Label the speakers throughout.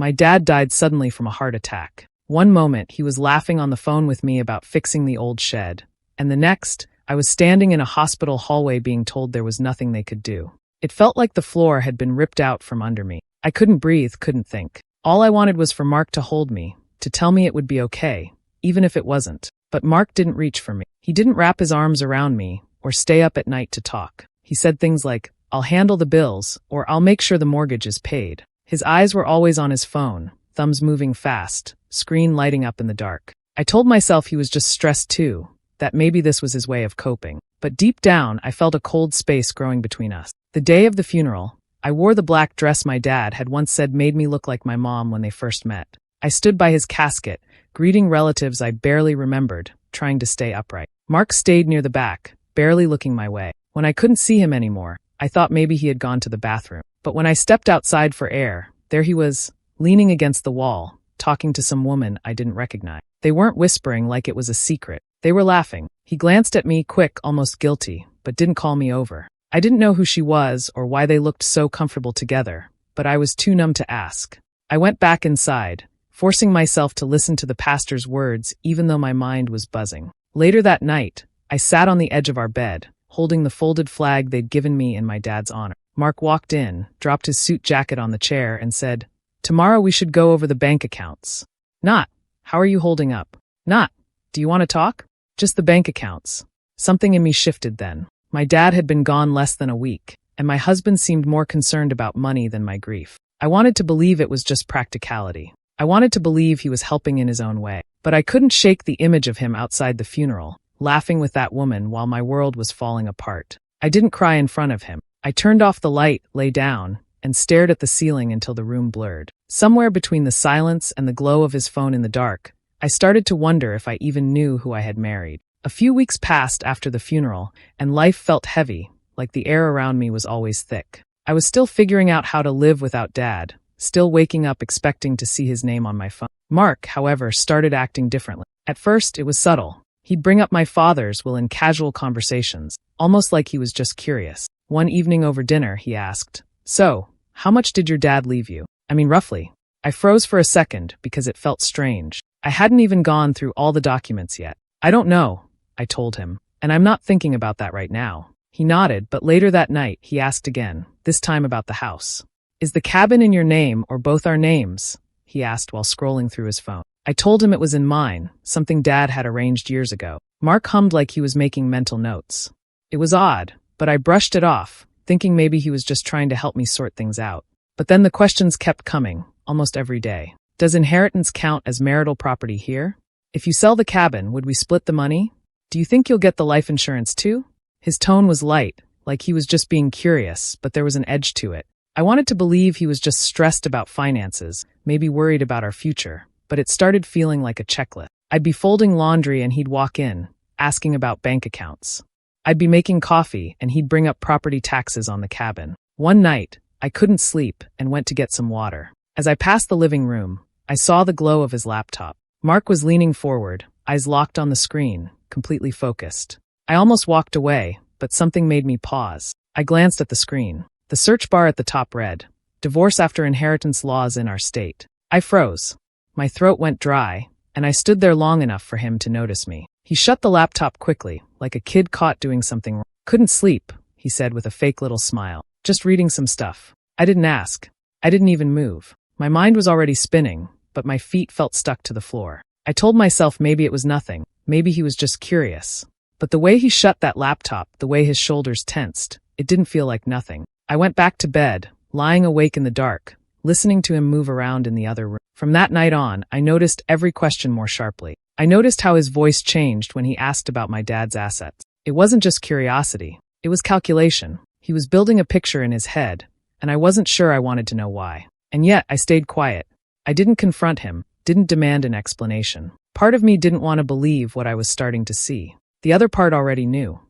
Speaker 1: My dad died suddenly from a heart attack. One moment, he was laughing on the phone with me about fixing the old shed, and the next, I was standing in a hospital hallway being told there was nothing they could do. It felt like the floor had been ripped out from under me. I couldn't breathe, couldn't think. All I wanted was for Mark to hold me, to tell me it would be okay, even if it wasn't. But Mark didn't reach for me. He didn't wrap his arms around me or stay up at night to talk. He said things like, "I'll handle the bills," or "I'll make sure the mortgage is paid." His eyes were always on his phone, thumbs moving fast, screen lighting up in the dark. I told myself he was just stressed too, that maybe this was his way of coping. But deep down, I felt a cold space growing between us. The day of the funeral, I wore the black dress my dad had once said made me look like my mom when they first met. I stood by his casket, greeting relatives I barely remembered, trying to stay upright. Mark stayed near the back, barely looking my way. When I couldn't see him anymore, I thought maybe he had gone to the bathroom. But when I stepped outside for air, there he was, leaning against the wall, talking to some woman I didn't recognize. They weren't whispering like it was a secret. They were laughing. He glanced at me, quick, almost guilty, but didn't call me over. I didn't know who she was or why they looked so comfortable together, but I was too numb to ask. I went back inside, forcing myself to listen to the pastor's words even though my mind was buzzing. Later that night, I sat on the edge of our bed, holding the folded flag they'd given me in my dad's honor. Mark walked in, dropped his suit jacket on the chair, and said, "Tomorrow we should go over the bank accounts." Not, "How are you holding up?" Not, "Do you want to talk?" Just the bank accounts. Something in me shifted then. My dad had been gone less than a week, and my husband seemed more concerned about money than my grief. I wanted to believe it was just practicality. I wanted to believe he was helping in his own way. But I couldn't shake the image of him outside the funeral, laughing with that woman while my world was falling apart. I didn't cry in front of him. I turned off the light, lay down, and stared at the ceiling until the room blurred. Somewhere between the silence and the glow of his phone in the dark, I started to wonder if I even knew who I had married. A few weeks passed after the funeral, and life felt heavy, like the air around me was always thick. I was still figuring out how to live without Dad, still waking up expecting to see his name on my phone. Mark, however, started acting differently. At first, it was subtle. He'd bring up my father's will in casual conversations, almost like he was just curious. One evening over dinner, he asked, "So, how much did your dad leave you? I mean, roughly." I froze for a second because it felt strange. I hadn't even gone through all the documents yet. "I don't know," I told him, "and I'm not thinking about that right now." He nodded, but later that night, he asked again, this time about the house. "Is the cabin in your name or both our names?" he asked while scrolling through his phone. I told him it was in mine, something Dad had arranged years ago. Mark hummed like he was making mental notes. It was odd, but I brushed it off, thinking maybe he was just trying to help me sort things out. But then the questions kept coming, almost every day. Does inheritance count as marital property here? If you sell the cabin, would we split the money? Do you think you'll get the life insurance too? His tone was light, like he was just being curious, but there was an edge to it. I wanted to believe he was just stressed about finances, maybe worried about our future, but it started feeling like a checklist. I'd be folding laundry and he'd walk in, asking about bank accounts. I'd be making coffee and he'd bring up property taxes on the cabin. One night, I couldn't sleep and went to get some water. As I passed the living room, I saw the glow of his laptop. Mark was leaning forward, eyes locked on the screen, completely focused. I almost walked away, but something made me pause. I glanced at the screen. The search bar at the top read, "Divorce after inheritance laws in our state." I froze. My throat went dry, and I stood there long enough for him to notice me. He shut the laptop quickly, like a kid caught doing something wrong. "Couldn't sleep," he said with a fake little smile. "Just reading some stuff." I didn't ask. I didn't even move. My mind was already spinning, but my feet felt stuck to the floor. I told myself maybe it was nothing. Maybe he was just curious. But the way he shut that laptop, the way his shoulders tensed, it didn't feel like nothing. I went back to bed, lying awake in the dark, listening to him move around in the other room. From that night on, I noticed every question more sharply. I noticed how his voice changed when he asked about my dad's assets. It wasn't just curiosity. It was calculation. He was building a picture in his head, and I wasn't sure I wanted to know why. And yet, I stayed quiet. I didn't confront him, didn't demand an explanation. Part of me didn't want to believe what I was starting to see. The other part already knew.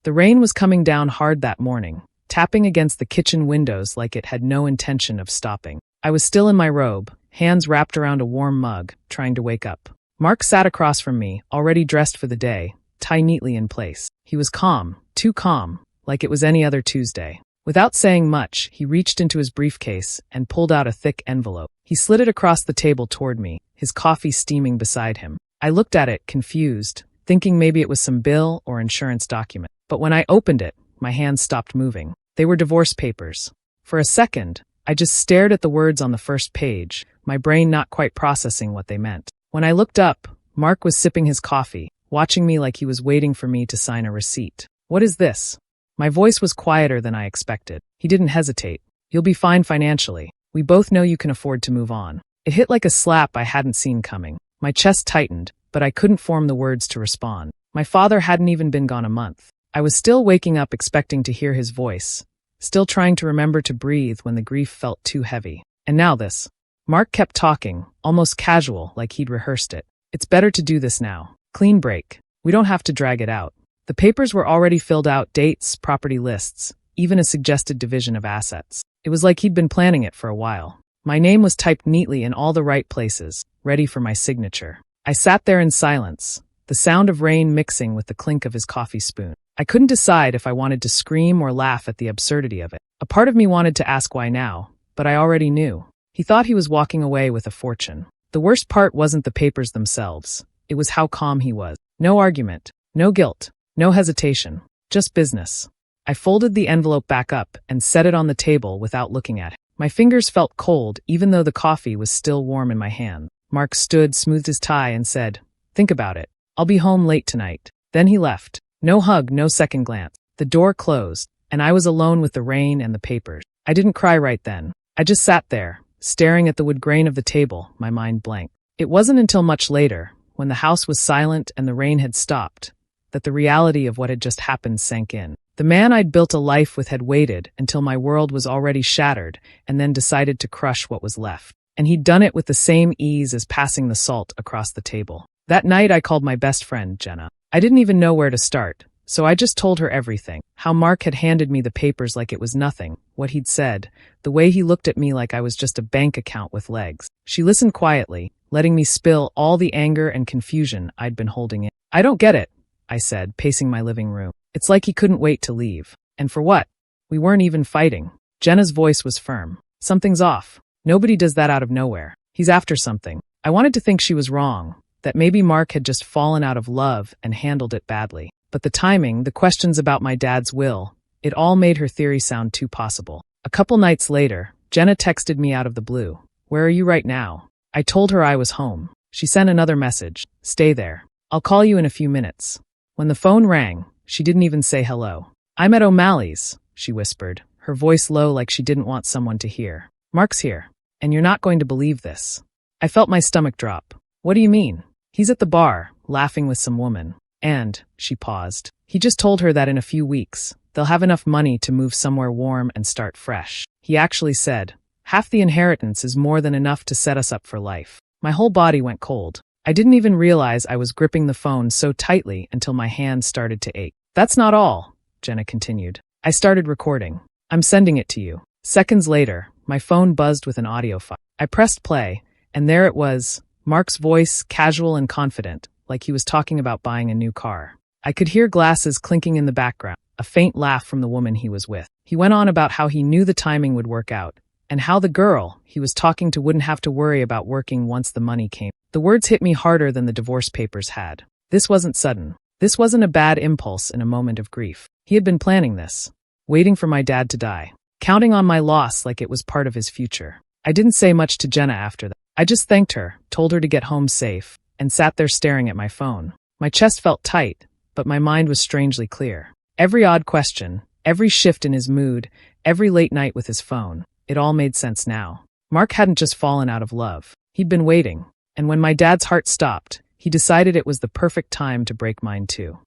Speaker 1: The rain was coming down hard that morning, tapping against the kitchen windows like it had no intention of stopping. I was still in my robe, hands wrapped around a warm mug, trying to wake up. Mark sat across from me, already dressed for the day, tie neatly in place. He was calm, too calm, like it was any other Tuesday. Without saying much, he reached into his briefcase and pulled out a thick envelope. He slid it across the table toward me, his coffee steaming beside him. I looked at it, confused, thinking maybe it was some bill or insurance document. But when I opened it, my hands stopped moving. They were divorce papers. For a second, I just stared at the words on the first page, my brain not quite processing what they meant. When I looked up, Mark was sipping his coffee, watching me like he was waiting for me to sign a receipt. "What is this?" My voice was quieter than I expected. He didn't hesitate. "You'll be fine financially. We both know you can afford to move on." It hit like a slap I hadn't seen coming. My chest tightened, but I couldn't form the words to respond. My father hadn't even been gone a month. I was still waking up expecting to hear his voice, still trying to remember to breathe when the grief felt too heavy. And now this. Mark kept talking, almost casual, like he'd rehearsed it. "It's better to do this now. Clean break. We don't have to drag it out." The papers were already filled out, dates, property lists, even a suggested division of assets. It was like he'd been planning it for a while. My name was typed neatly in all the right places, ready for my signature. I sat there in silence, the sound of rain mixing with the clink of his coffee spoon. I couldn't decide if I wanted to scream or laugh at the absurdity of it. A part of me wanted to ask why now, but I already knew. He thought he was walking away with a fortune. The worst part wasn't the papers themselves. It was how calm he was. No argument, no guilt, no hesitation, just business. I folded the envelope back up and set it on the table without looking at it. My fingers felt cold even though the coffee was still warm in my hand. Mark stood, smoothed his tie, and said, "Think about it. I'll be home late tonight." Then he left. No hug, no second glance. The door closed, and I was alone with the rain and the papers. I didn't cry right then. I just sat there, staring at the wood grain of the table, my mind blank. It wasn't until much later, when the house was silent and the rain had stopped, that the reality of what had just happened sank in. The man I'd built a life with had waited until my world was already shattered and then decided to crush what was left. And he'd done it with the same ease as passing the salt across the table. That night I called my best friend, Jenna. I didn't even know where to start, so I just told her everything. How Mark had handed me the papers like it was nothing, what he'd said, the way he looked at me like I was just a bank account with legs. She listened quietly, letting me spill all the anger and confusion I'd been holding in. "I don't get it," I said, pacing my living room. "It's like he couldn't wait to leave. And for what? We weren't even fighting." Jenna's voice was firm. "Something's off. Nobody does that out of nowhere. He's after something." I wanted to think she was wrong, that maybe Mark had just fallen out of love and handled it badly. But the timing, the questions about my dad's will, it all made her theory sound too possible. A couple nights later, Jenna texted me out of the blue. "Where are you right now?" I told her I was home. She sent another message. "Stay there. I'll call you in a few minutes." When the phone rang, she didn't even say hello. "I'm at O'Malley's," she whispered, her voice low like she didn't want someone to hear. "Mark's here, and you're not going to believe this." I felt my stomach drop. "What do you mean?" "He's at the bar, laughing with some woman. And," she paused, "he just told her that in a few weeks, they'll have enough money to move somewhere warm and start fresh. He actually said, half the inheritance is more than enough to set us up for life." My whole body went cold. I didn't even realize I was gripping the phone so tightly until my hands started to ache. "That's not all," Jenna continued. "I started recording. I'm sending it to you." Seconds later, my phone buzzed with an audio file. I pressed play, and there it was, Mark's voice, casual and confident, like he was talking about buying a new car. I could hear glasses clinking in the background, a faint laugh from the woman he was with. He went on about how he knew the timing would work out, and how the girl he was talking to wouldn't have to worry about working once the money came. The words hit me harder than the divorce papers had. This wasn't sudden. This wasn't a bad impulse in a moment of grief. He had been planning this, waiting for my dad to die, counting on my loss like it was part of his future. I didn't say much to Jenna after that. I just thanked her, told her to get home safe, and sat there staring at my phone. My chest felt tight, but my mind was strangely clear. Every odd question, every shift in his mood, every late night with his phone, it all made sense now. Mark hadn't just fallen out of love. He'd been waiting. And when my dad's heart stopped, he decided it was the perfect time to break mine too.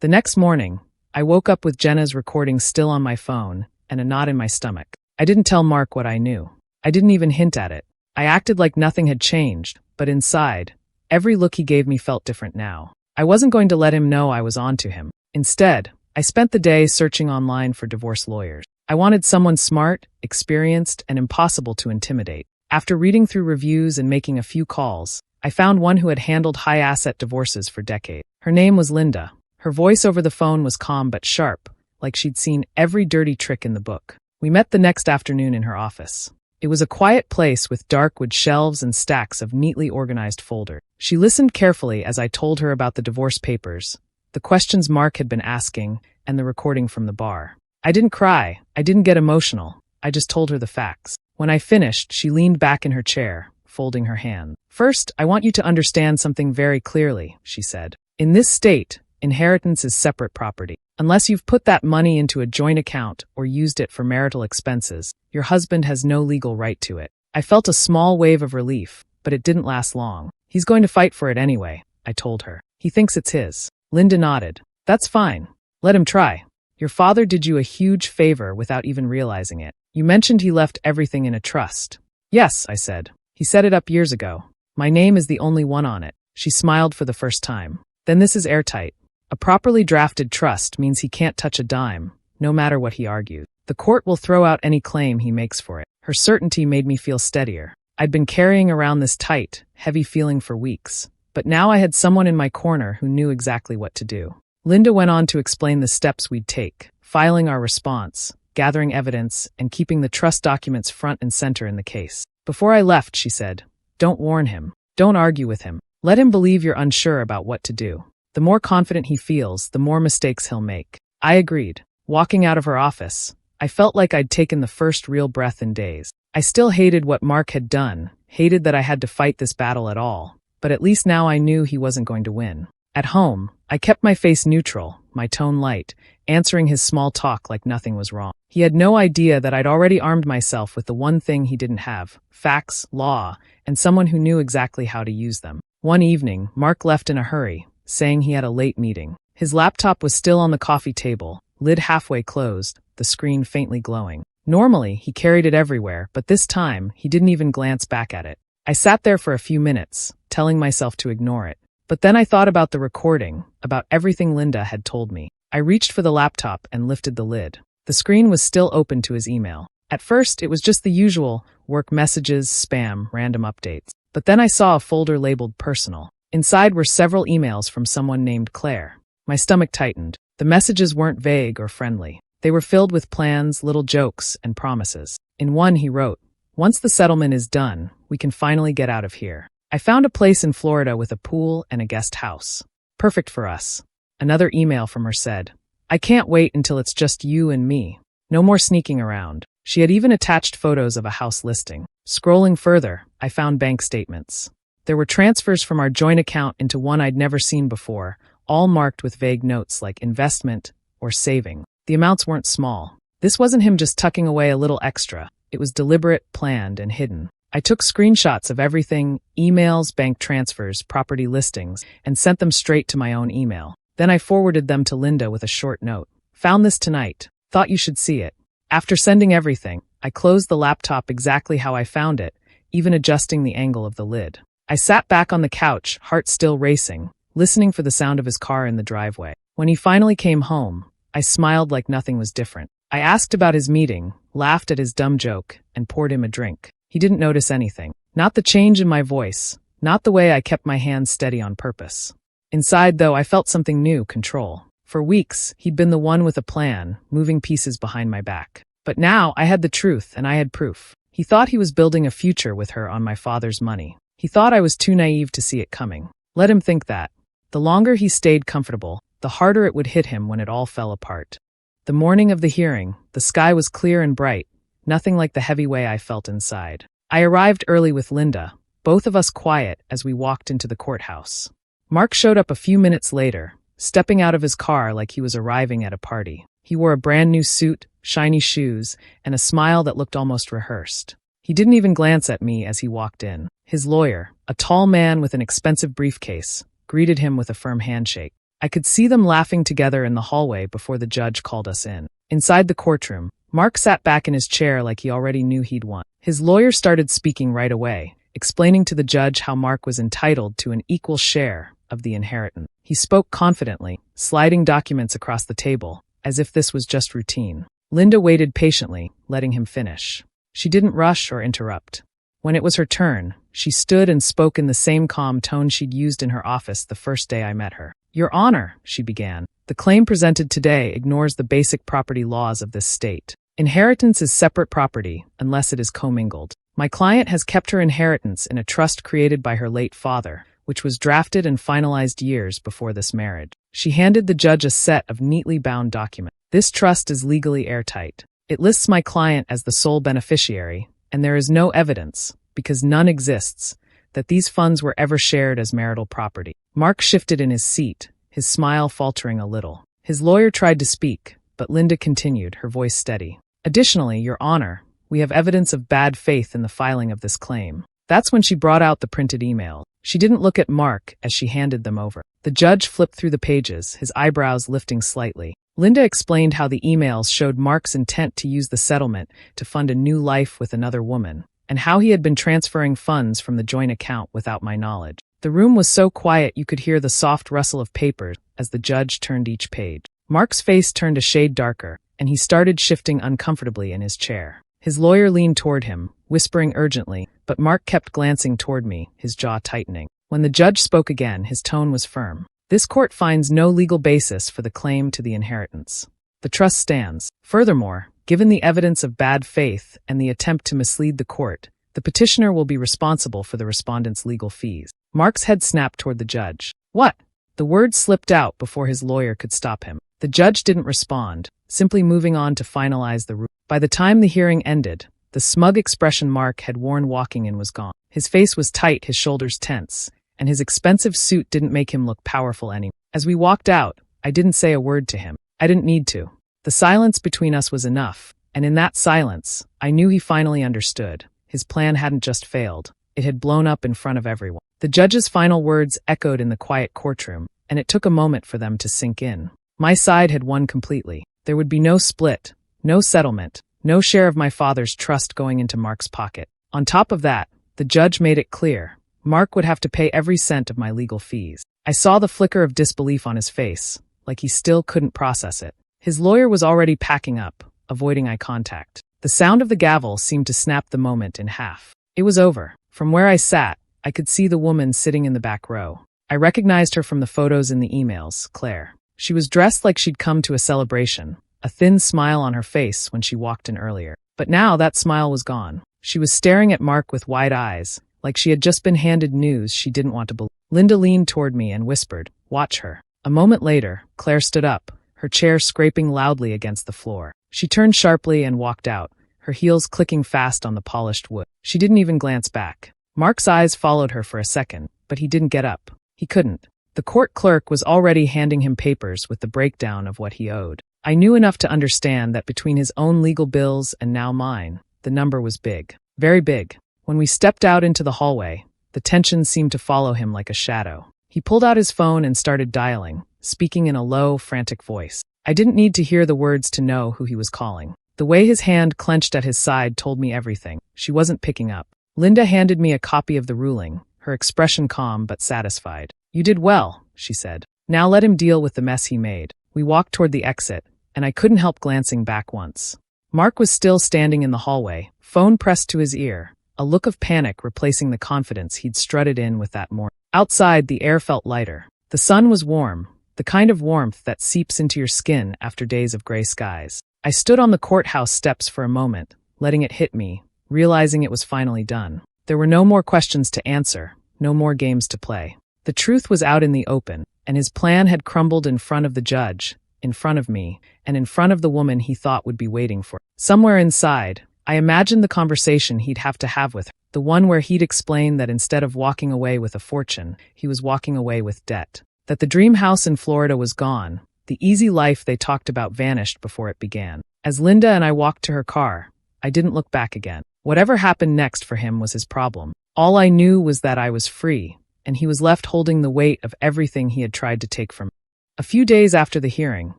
Speaker 1: The next morning, I woke up with Jenna's recording still on my phone and a knot in my stomach. I didn't tell Mark what I knew. I didn't even hint at it. I acted like nothing had changed, but inside, every look he gave me felt different now. I wasn't going to let him know I was onto him. Instead, I spent the day searching online for divorce lawyers. I wanted someone smart, experienced, and impossible to intimidate. After reading through reviews and making a few calls, I found one who had handled high-asset divorces for decades. Her name was Linda. Her voice over the phone was calm but sharp, like she'd seen every dirty trick in the book. We met the next afternoon in her office. It was a quiet place with dark wood shelves and stacks of neatly organized folders. She listened carefully as I told her about the divorce papers, the questions Mark had been asking, and the recording from the bar. I didn't cry. I didn't get emotional. I just told her the facts. When I finished, she leaned back in her chair, folding her hand. "First, I want you to understand something very clearly," she said. "In this state, inheritance is separate property. Unless you've put that money into a joint account or used it for marital expenses, your husband has no legal right to it." I felt a small wave of relief, but it didn't last long. "He's going to fight for it anyway," I told her. "He thinks it's his." Linda nodded. "That's fine. Let him try. Your father did you a huge favor without even realizing it. You mentioned he left everything in a trust." "Yes," I said. "He set it up years ago. My name is the only one on it." She smiled for the first time. "Then this is airtight. A properly drafted trust means he can't touch a dime, no matter what he argues. The court will throw out any claim he makes for it." Her certainty made me feel steadier. I'd been carrying around this tight, heavy feeling for weeks, but now I had someone in my corner who knew exactly what to do. Linda went on to explain the steps we'd take, filing our response, gathering evidence, and keeping the trust documents front and center in the case. Before I left, she said, "Don't warn him. Don't argue with him. Let him believe you're unsure about what to do. The more confident he feels, the more mistakes he'll make." I agreed. Walking out of her office, I felt like I'd taken the first real breath in days. I still hated what Mark had done, hated that I had to fight this battle at all, but at least now I knew he wasn't going to win. At home, I kept my face neutral, my tone light, answering his small talk like nothing was wrong. He had no idea that I'd already armed myself with the one thing he didn't have: facts, law, and someone who knew exactly how to use them. One evening, Mark left in a hurry, saying he had a late meeting. His laptop was still on the coffee table, lid halfway closed, the screen faintly glowing. Normally, he carried it everywhere, but this time, he didn't even glance back at it. I sat there for a few minutes, telling myself to ignore it. But then I thought about the recording, about everything Linda had told me. I reached for the laptop and lifted the lid. The screen was still open to his email. At first, it was just the usual work messages, spam, random updates. But then I saw a folder labeled personal. Inside were several emails from someone named Claire. My stomach tightened. The messages weren't vague or friendly. They were filled with plans, little jokes, and promises. In one, he wrote, "Once the settlement is done, we can finally get out of here. I found a place in Florida with a pool and a guest house. Perfect for us." Another email from her said, "I can't wait until it's just you and me. No more sneaking around." She had even attached photos of a house listing. Scrolling further, I found bank statements. There were transfers from our joint account into one I'd never seen before, all marked with vague notes like investment or saving. The amounts weren't small. This wasn't him just tucking away a little extra. It was deliberate, planned, and hidden. I took screenshots of everything, emails, bank transfers, property listings, and sent them straight to my own email. Then I forwarded them to Linda with a short note. "Found this tonight. Thought you should see it." After sending everything, I closed the laptop exactly how I found it, even adjusting the angle of the lid. I sat back on the couch, heart still racing, listening for the sound of his car in the driveway. When he finally came home, I smiled like nothing was different. I asked about his meeting, laughed at his dumb joke, and poured him a drink. He didn't notice anything. Not the change in my voice, not the way I kept my hands steady on purpose. Inside, though, I felt something new: control. For weeks, he'd been the one with a plan, moving pieces behind my back. But now I had the truth, and I had proof. He thought he was building a future with her on my father's money. He thought I was too naive to see it coming. Let him think that. The longer he stayed comfortable, the harder it would hit him when it all fell apart. The morning of the hearing, the sky was clear and bright, nothing like the heavy way I felt inside. I arrived early with Linda, both of us quiet as we walked into the courthouse. Mark showed up a few minutes later, stepping out of his car like he was arriving at a party. He wore a brand new suit, shiny shoes, and a smile that looked almost rehearsed. He didn't even glance at me as he walked in. His lawyer, a tall man with an expensive briefcase, greeted him with a firm handshake. I could see them laughing together in the hallway before the judge called us in. Inside the courtroom, Mark sat back in his chair like he already knew he'd won. His lawyer started speaking right away, explaining to the judge how Mark was entitled to an equal share of the inheritance. He spoke confidently, sliding documents across the table, as if this was just routine. Linda waited patiently, letting him finish. She didn't rush or interrupt. When it was her turn, she stood and spoke in the same calm tone she'd used in her office the first day I met her. "Your Honor," she began, "the claim presented today ignores the basic property laws of this state. Inheritance is separate property, unless it is commingled. My client has kept her inheritance in a trust created by her late father, which was drafted and finalized years before this marriage. She handed the judge a set of neatly bound documents. This trust is legally airtight. It lists my client as the sole beneficiary, and there is no evidence, because none exists, that these funds were ever shared as marital property. Mark shifted in his seat, his smile faltering a little. His lawyer tried to speak, but Linda continued, her voice steady. Additionally, Your Honor, we have evidence of bad faith in the filing of this claim. That's when she brought out the printed email. She didn't look at Mark as she handed them over. The judge flipped through the pages, his eyebrows lifting slightly. Linda explained how the emails showed Mark's intent to use the settlement to fund a new life with another woman, and how he had been transferring funds from the joint account without my knowledge. The room was so quiet you could hear the soft rustle of papers as the judge turned each page. Mark's face turned a shade darker, and he started shifting uncomfortably in his chair. His lawyer leaned toward him, whispering urgently, but Mark kept glancing toward me, his jaw tightening. When the judge spoke again, his tone was firm. This court finds no legal basis for the claim to the inheritance. The trust stands. Furthermore, given the evidence of bad faith and the attempt to mislead the court, the petitioner will be responsible for the respondent's legal fees. Mark's head snapped toward the judge. What? The words slipped out before his lawyer could stop him. The judge didn't respond, simply moving on to finalize the ruling. By the time the hearing ended, the smug expression Mark had worn walking in was gone. His face was tight, his shoulders tense, and his expensive suit didn't make him look powerful anymore. As we walked out, I didn't say a word to him. I didn't need to. The silence between us was enough, and in that silence, I knew he finally understood. His plan hadn't just failed. It had blown up in front of everyone. The judge's final words echoed in the quiet courtroom, and it took a moment for them to sink in. My side had won completely. There would be no split, no settlement, no share of my father's trust going into Mark's pocket. On top of that, the judge made it clear, Mark would have to pay every cent of my legal fees. I saw the flicker of disbelief on his face, like he still couldn't process it. His lawyer was already packing up, avoiding eye contact. The sound of the gavel seemed to snap the moment in half. It was over. From where I sat, I could see the woman sitting in the back row. I recognized her from the photos in the emails, Claire. She was dressed like she'd come to a celebration, a thin smile on her face when she walked in earlier. But now that smile was gone. She was staring at Mark with wide eyes, like she had just been handed news she didn't want to believe. Linda leaned toward me and whispered, "Watch her." A moment later, Claire stood up, her chair scraping loudly against the floor. She turned sharply and walked out, her heels clicking fast on the polished wood. She didn't even glance back. Mark's eyes followed her for a second, but he didn't get up. He couldn't. The court clerk was already handing him papers with the breakdown of what he owed. I knew enough to understand that between his own legal bills and now mine, the number was big. Very big. When we stepped out into the hallway, the tension seemed to follow him like a shadow. He pulled out his phone and started dialing, speaking in a low, frantic voice. I didn't need to hear the words to know who he was calling. The way his hand clenched at his side told me everything. She wasn't picking up. Linda handed me a copy of the ruling, her expression calm but satisfied. "You did well," she said. "Now let him deal with the mess he made." We walked toward the exit, and I couldn't help glancing back once. Mark was still standing in the hallway, phone pressed to his ear, a look of panic replacing the confidence he'd strutted in with that morning. Outside, the air felt lighter. The sun was warm, the kind of warmth that seeps into your skin after days of gray skies. I stood on the courthouse steps for a moment, letting it hit me, realizing it was finally done. There were no more questions to answer, no more games to play. The truth was out in the open, and his plan had crumbled in front of the judge, in front of me, and in front of the woman he thought would be waiting for. Somewhere inside, I imagined the conversation he'd have to have with her, the one where he'd explain that instead of walking away with a fortune, he was walking away with debt. That the dream house in Florida was gone, the easy life they talked about vanished before it began. As Linda and I walked to her car, I didn't look back again. Whatever happened next for him was his problem. All I knew was that I was free, and he was left holding the weight of everything he had tried to take from me. A few days after the hearing,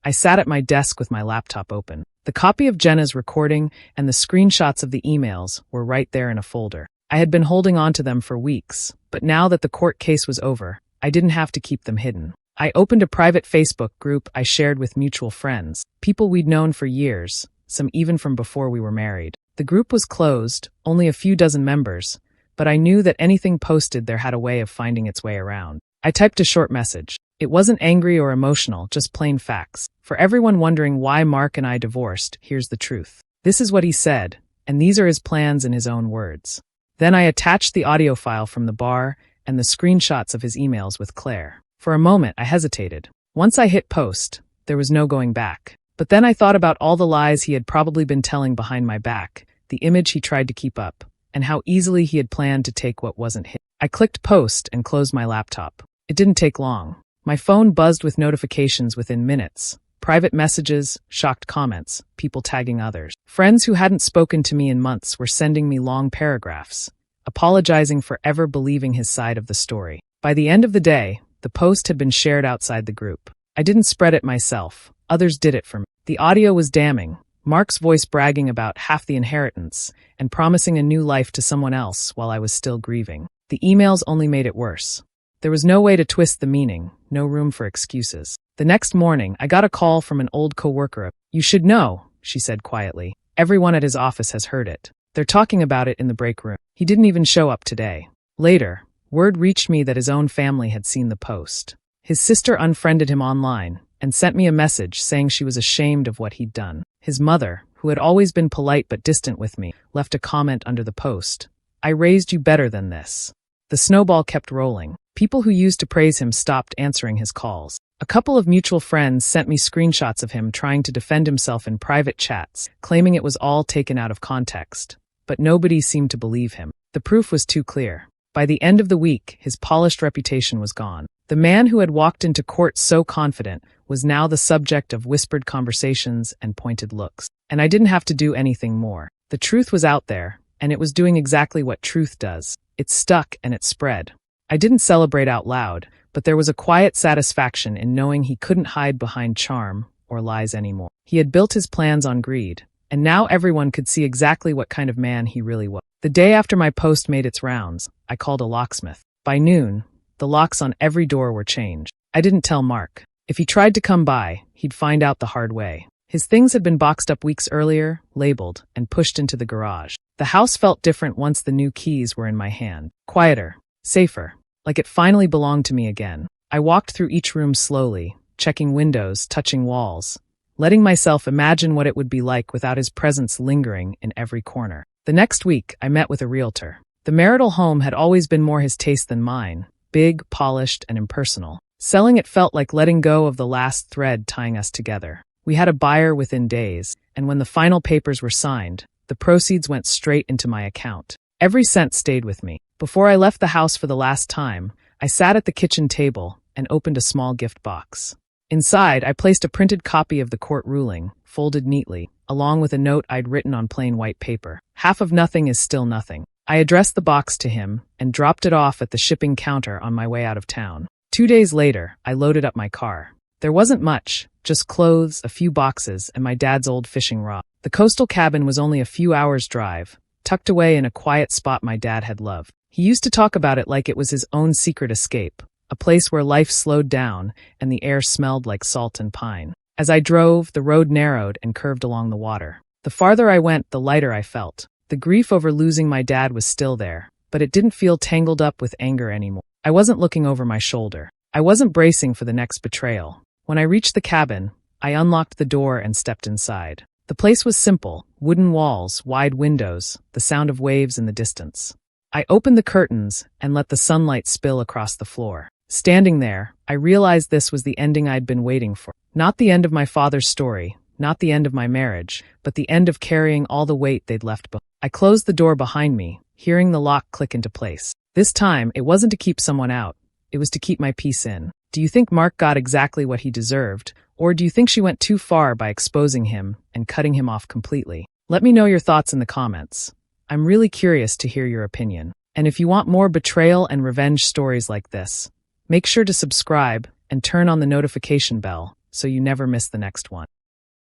Speaker 1: I sat at my desk with my laptop open. The copy of Jenna's recording and the screenshots of the emails were right there in a folder. I had been holding on to them for weeks, but now that the court case was over, I didn't have to keep them hidden. I opened a private Facebook group I shared with mutual friends, people we'd known for years, some even from before we were married. The group was closed, only a few dozen members, but I knew that anything posted there had a way of finding its way around. I typed a short message. It wasn't angry or emotional, just plain facts. For everyone wondering why Mark and I divorced, here's the truth. This is what he said, and these are his plans in his own words. Then I attached the audio file from the bar and the screenshots of his emails with Claire. For a moment, I hesitated. Once I hit post, there was no going back. But then I thought about all the lies he had probably been telling behind my back, the image he tried to keep up, and how easily he had planned to take what wasn't his. I clicked post and closed my laptop. It didn't take long. My phone buzzed with notifications within minutes. Private messages, shocked comments, people tagging others. Friends who hadn't spoken to me in months were sending me long paragraphs, apologizing for ever believing his side of the story. By the end of the day, the post had been shared outside the group. I didn't spread it myself. Others did it for me. The audio was damning. Mark's voice bragging about half the inheritance and promising a new life to someone else while I was still grieving. The emails only made it worse. There was no way to twist the meaning, no room for excuses. The next morning, I got a call from an old coworker. "You should know," she said quietly. "Everyone at his office has heard it. They're talking about it in the break room. He didn't even show up today." Later, word reached me that his own family had seen the post. His sister unfriended him online and sent me a message saying she was ashamed of what he'd done. His mother, who had always been polite but distant with me, left a comment under the post. "I raised you better than this." The snowball kept rolling. People who used to praise him stopped answering his calls. A couple of mutual friends sent me screenshots of him trying to defend himself in private chats, claiming it was all taken out of context. But nobody seemed to believe him. The proof was too clear. By the end of the week, his polished reputation was gone. The man who had walked into court so confident was now the subject of whispered conversations and pointed looks. And I didn't have to do anything more. The truth was out there, and it was doing exactly what truth does. It stuck and it spread. I didn't celebrate out loud, but there was a quiet satisfaction in knowing he couldn't hide behind charm or lies anymore. He had built his plans on greed, and now everyone could see exactly what kind of man he really was. The day after my post made its rounds, I called a locksmith. By noon, the locks on every door were changed. I didn't tell Mark. If he tried to come by, he'd find out the hard way. His things had been boxed up weeks earlier, labeled, and pushed into the garage. The house felt different once the new keys were in my hand. Quieter, safer, like it finally belonged to me again. I walked through each room slowly, checking windows, touching walls, letting myself imagine what it would be like without his presence lingering in every corner. The next week, I met with a realtor. The marital home had always been more his taste than mine, big, polished, and impersonal. Selling it felt like letting go of the last thread tying us together. We had a buyer within days, and when the final papers were signed, the proceeds went straight into my account. Every cent stayed with me. Before I left the house for the last time, I sat at the kitchen table and opened a small gift box. Inside, I placed a printed copy of the court ruling, folded neatly, along with a note I'd written on plain white paper. Half of nothing is still nothing. I addressed the box to him and dropped it off at the shipping counter on my way out of town. 2 days later, I loaded up my car. There wasn't much, just clothes, a few boxes, and my dad's old fishing rod. The coastal cabin was only a few hours' drive, tucked away in a quiet spot my dad had loved. He used to talk about it like it was his own secret escape, a place where life slowed down and the air smelled like salt and pine. As I drove, the road narrowed and curved along the water. The farther I went, the lighter I felt. The grief over losing my dad was still there, but it didn't feel tangled up with anger anymore. I wasn't looking over my shoulder. I wasn't bracing for the next betrayal. When I reached the cabin, I unlocked the door and stepped inside. The place was simple, wooden walls, wide windows, the sound of waves in the distance. I opened the curtains and let the sunlight spill across the floor. Standing there, I realized this was the ending I'd been waiting for. Not the end of my father's story, not the end of my marriage, but the end of carrying all the weight they'd left behind. I closed the door behind me, hearing the lock click into place. This time, it wasn't to keep someone out. It was to keep my peace in. Do you think Mark got exactly what he deserved, or do you think she went too far by exposing him and cutting him off completely? Let me know your thoughts in the comments. I'm really curious to hear your opinion. And if you want more betrayal and revenge stories like this, make sure to subscribe and turn on the notification bell so you never miss the next one.